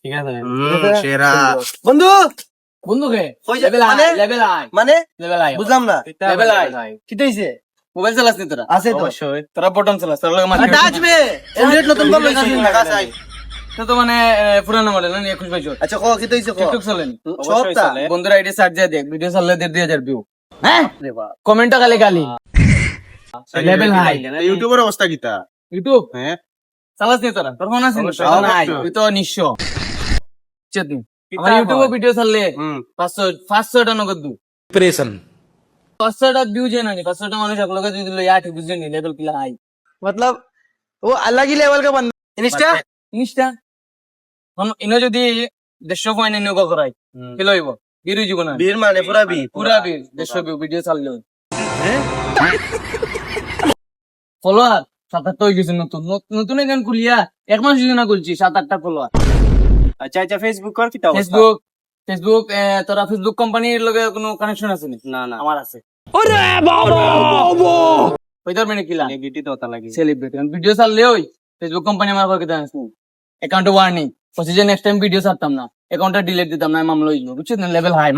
ঠিক আছে সেরা বন্ধু বন্ধু কে কই যা- লেভেল মানে? আই লেভেল আই মানে লেভেল আই বুঝলাম না লেভেল আই কি হইছে মোবাইল চালাস নি তোরা আছে তো অবশ্যই তোরা বটন চালাস তোরা লাগে মার্কেট আসবে এন্ড্রয়েড নতুন বল লইছি ঢাকা চাই তো মানে পুরানো মডেল না 21 22 আচ্ছা ক কি হইছে ক টিকটক চলেন সবটা বন্ধুরা আইডি সার্চ দিয়ে দেখ ভিডিও চাললে 2000 ভিউ হ্যাঁ কমেন্ট গালি গালি লেভেল হাই ইউটিউবের অবস্থা কিতা ইউটিউব হ্যাঁ চালাস নি তোরা তোর ফোন আছে নি? অবশ্যই। নাই তুই তো নিঃস্ব চেতনি আমার ইউটিউবে ভিডিও চাললে 500 টা নগদ দু प्रेशन 500 টা ভিউ যে না 500 টা মানুষ আপনাকে যদি দিল ইয়ার বুঝে নি লেভেল কিলা হাই मतलब वो अलग ही लेवल का बंदा इंस्टा জিনিসটা ইনো যদি 150 পয়েন্ট নিয়োগ করাই কি লইব বিরু জীবন वीर माने पूरा भी পুরা বীর 150 ভিডিও চাললে ফলোয়ার 7-8 হয়ে গেছে নতুন নতুন গান খুলিয়া এক মাস যদি না খুলছি 7-8টা ফলোয়ার আচ্ছা আচ্ছা ফেসবুক কর কিতা ফেসবুক ফেসবুক তোরা ফেসবুক কোম্পানির লগে কোনো কানেকশন আছে নি না না আমার আছে ওইটার মানে কিলা নেগেটিভ হতা লাগে সেলিব্রিটি ভিডিও চাললে ওই ফেসবুক কোম্পানি আমার কাছে আছে অ্যাকাউন্টে ওয়ার্নিং বলছি যে নেক্সট টাইম ভিডিও ছাড়তাম না অ্যাকাউন্টটা ডিলিট দিতাম না মামলা হইলো বুঝছেন লেভেল হাই